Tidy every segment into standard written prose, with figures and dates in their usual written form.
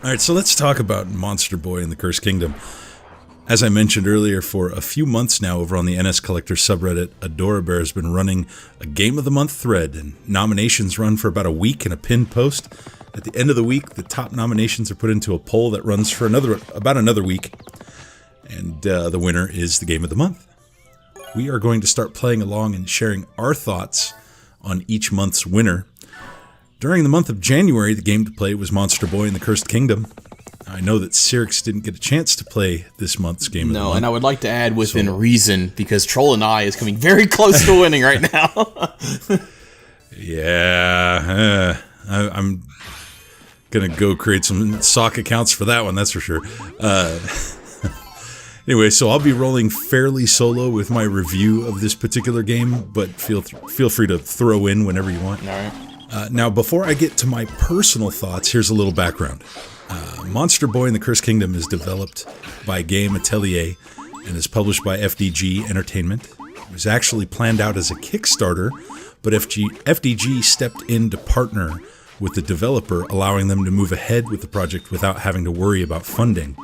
All right, so let's talk about Monster Boy and the Cursed Kingdom. As I mentioned earlier, for a few months now over on the NS Collector subreddit, Adorabear has been running a Game of the Month thread, and nominations run for about a week in a pinned post. At the end of the week, the top nominations are put into a poll that runs for about another week, and the winner is the Game of the Month. We are going to start playing along and sharing our thoughts on each month's winner. During the month of January, the game to play was Monster Boy and the Cursed Kingdom. I know that Cyrix didn't get a chance to play this month's Game of the Month. No, and I would like to add within reason, because Troll and I is coming very close to winning right now. Yeah, I'm going to go create some sock accounts for that one, that's for sure. Anyway, so I'll be rolling fairly solo with my review of this particular game, but feel free to throw in whenever you want. All right. Now, before I get to my personal thoughts, here's a little background. Monster Boy and the Cursed Kingdom is developed by Game Atelier and is published by FDG Entertainment. It was actually planned out as a Kickstarter, but FDG stepped in to partner with the developer, allowing them to move ahead with the project without having to worry about funding.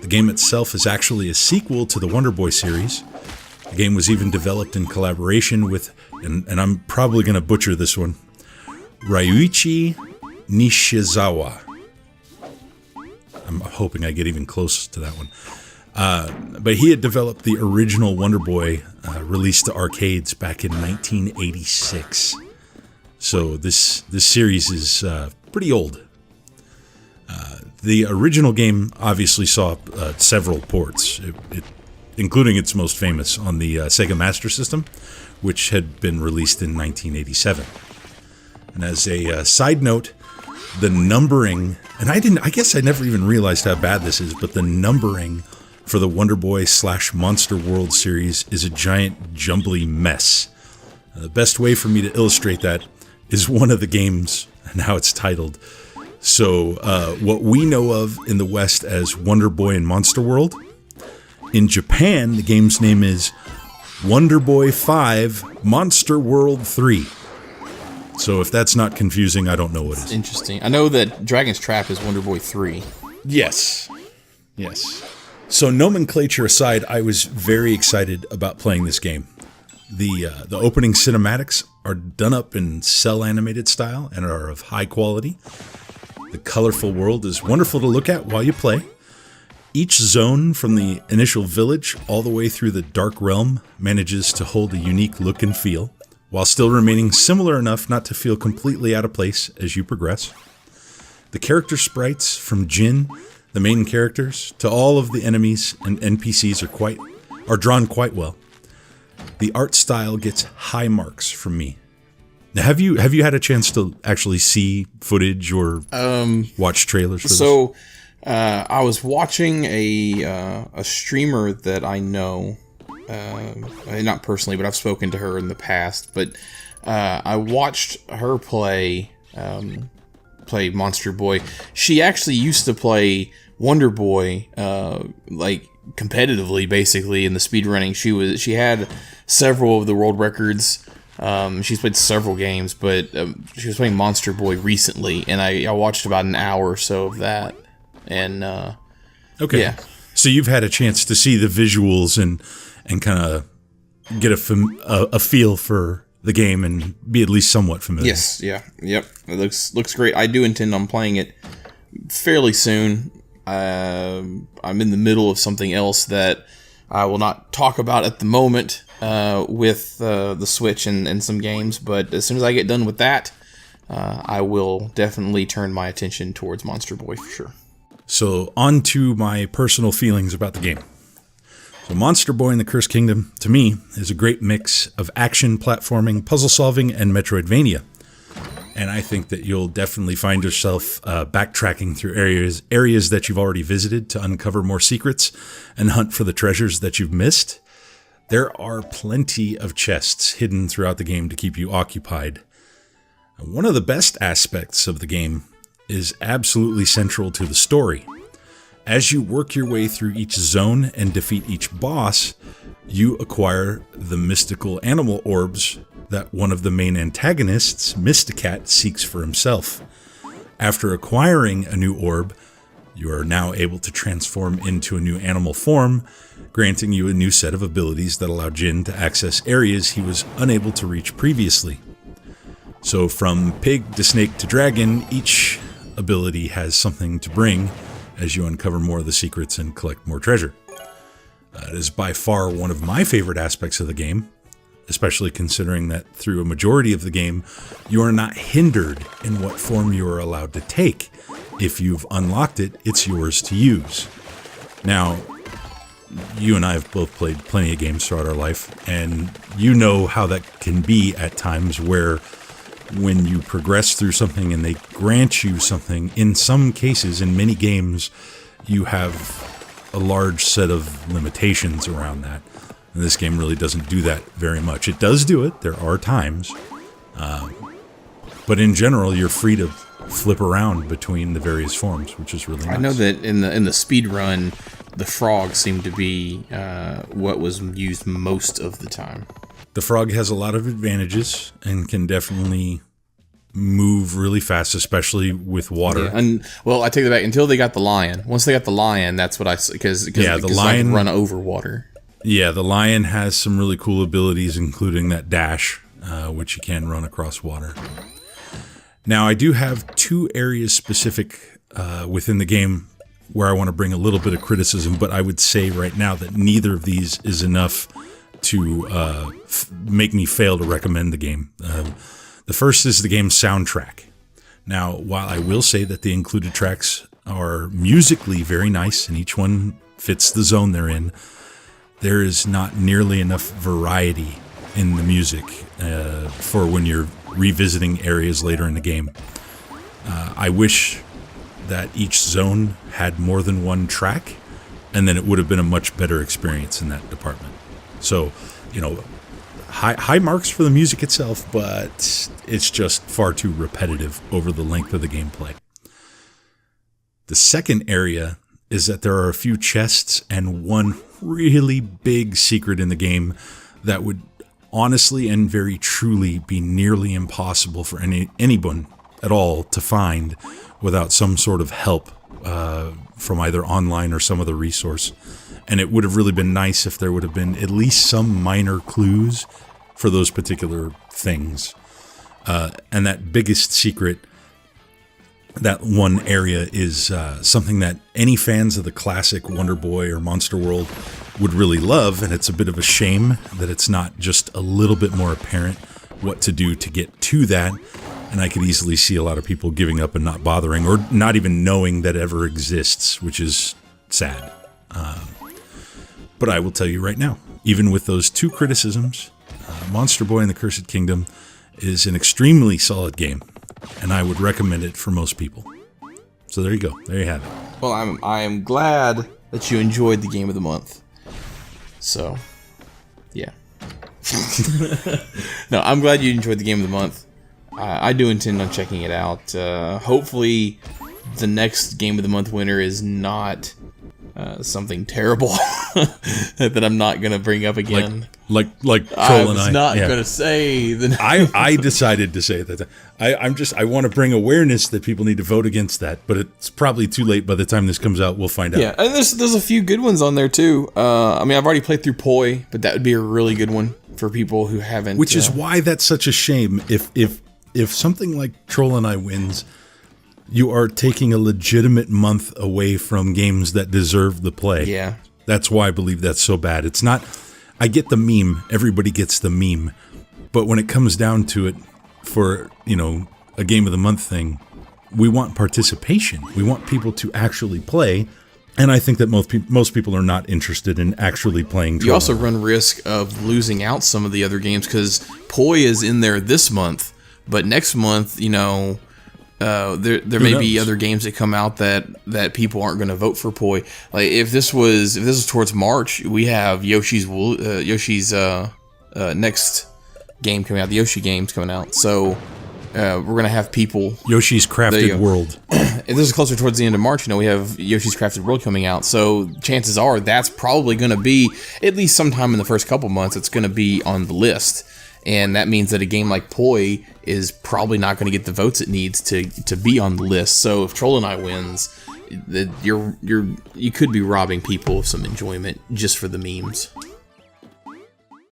The game itself is actually a sequel to the Wonder Boy series. The game was even developed in collaboration with, and I'm probably going to butcher this one, Ryuichi Nishizawa. I'm hoping I get even close to that one. But he had developed the original Wonder Boy, released to arcades back in 1986. So this series is pretty old. The original game obviously saw several ports, including its most famous on the Sega Master System, which had been released in 1987. And as a side note, the numbering, and I guess I never even realized how bad this is, but the numbering for the Wonder Boy / Monster World series is a giant jumbly mess. The best way for me to illustrate that is one of the games and how it's titled. So what we know of in the West as Wonder Boy and Monster World, in Japan, the game's name is Wonder Boy 5 Monster World 3. So if that's not confusing, I don't know what is. Interesting. I know that Dragon's Trap is Wonder Boy 3. Yes. So nomenclature aside, I was very excited about playing this game. The opening cinematics are done up in cell animated style and are of high quality. The colorful world is wonderful to look at while you play. Each zone, from the initial village all the way through the Dark Realm, manages to hold a unique look and feel, while still remaining similar enough not to feel completely out of place as you progress. The character sprites, from Jin, the main characters, to all of the enemies and NPCs are drawn quite well. The art style gets high marks from me. Now, have you had a chance to actually see footage or watch trailers for this? So, I was watching a streamer that I know. Not personally, but I've spoken to her in the past. But I watched her play Monster Boy. She actually used to play Wonder Boy, like competitively, basically in the speedrunning. She had several of the world records. She's played several games, but she was playing Monster Boy recently, and I watched about an hour or so of that. And okay, yeah. So you've had a chance to see the visuals and kind of get a feel for the game and be at least somewhat familiar. Yes, yeah, yep. It looks great. I do intend on playing it fairly soon. I'm in the middle of something else that I will not talk about at the moment with the Switch and some games, but as soon as I get done with that, I will definitely turn my attention towards Monster Boy for sure. So on to my personal feelings about the game. So Monster Boy and the Cursed Kingdom, to me, is a great mix of action, platforming, puzzle solving, and Metroidvania. And I think that you'll definitely find yourself backtracking through areas that you've already visited to uncover more secrets and hunt for the treasures that you've missed. There are plenty of chests hidden throughout the game to keep you occupied. One of the best aspects of the game is absolutely central to the story. As you work your way through each zone and defeat each boss, you acquire the mystical animal orbs that one of the main antagonists, Mysticat, seeks for himself. After acquiring a new orb, You are now able to transform into a new animal form, granting you a new set of abilities that allow Jin to access areas he was unable to reach previously. So from pig to snake to dragon, each ability has something to bring as you uncover more of the secrets and collect more treasure. It is by far one of my favorite aspects of the game, especially considering that through a majority of the game, you are not hindered in what form you are allowed to take. If you've unlocked it, it's yours to use. Now, you and I have both played plenty of games throughout our life, and you know how that can be at times where when you progress through something and they grant you something, in some cases, in many games, you have a large set of limitations around that. And this game really doesn't do that very much. It does do it. There are times. But in general, you're free to flip around between the various forms, which is really nice. I know that in the speed run, the frog seemed to be what was used most of the time. The frog has a lot of advantages and can definitely move really fast, especially with water. Yeah, and well, I take that back. Until they got the lion. Once they got the lion, that's what because the lion like run over water. Yeah, the lion has some really cool abilities, including that dash, which you can run across water. Now, I do have two areas specific within the game where I want to bring a little bit of criticism, but I would say right now that neither of these is enough to make me fail to recommend the game. The first is the game's soundtrack. Now, while I will say that the included tracks are musically very nice and each one fits the zone they're in, there is not nearly enough variety in the music for when you're revisiting areas later in the game. I wish that each zone had more than one track, and then it would have been a much better experience in that department. So, high marks for the music itself, but it's just far too repetitive over the length of the gameplay. The second area is that there are a few chests and one really big secret in the game that would honestly and very truly be nearly impossible for anyone at all to find without some sort of help from either online or some other resource. And it would have really been nice if there would have been at least some minor clues for those particular things. And that biggest secret, that one area, is something that any fans of the classic Wonder Boy or Monster World would really love, and it's a bit of a shame that it's not just a little bit more apparent what to do to get to that. And I could easily see a lot of people giving up and not bothering, or not even knowing that it ever exists, which is sad. But I will tell you right now, even with those two criticisms, Monster Boy and the Cursed Kingdom is an extremely solid game, and I would recommend it for most people. So there you go. There you have it. Well, I am glad that you enjoyed the game of the month. So, yeah. No, I'm glad you enjoyed the game of the month. I do intend on checking it out. Hopefully, the next game of the month winner is not something terrible that I'm not gonna bring up again. Like Troll and I was not gonna say the. I decided to say that. I want to bring awareness that people need to vote against that, but it's probably too late by the time this comes out. We'll find out. Yeah, and there's a few good ones on there too. I mean, I've already played through Poi, but that would be a really good one for people who haven't. Which is why that's such a shame. If something like Troll and I wins, you are taking a legitimate month away from games that deserve the play. Yeah. That's why I believe that's so bad. It's not, I get the meme. Everybody gets the meme. But when it comes down to it, for, a game of the month thing, we want participation. We want people to actually play. And I think that most people are not interested in actually playing Troll. You also run risk of losing out some of the other games because Poi is in there this month. But next month, there may be other games that come out that people aren't going to vote for Poi. Like if this was towards March, we have Yoshi's next game coming out, the Yoshi games coming out. So we're going to have people. Yoshi's Crafted World. If this is closer towards the end of March, we have Yoshi's Crafted World coming out. So chances are that's probably going to be at least sometime in the first couple months. It's going to be on the list. And that means that a game like Poi is probably not going to get the votes it needs to be on the list. So if Troll and I wins, you could be robbing people of some enjoyment just for the memes.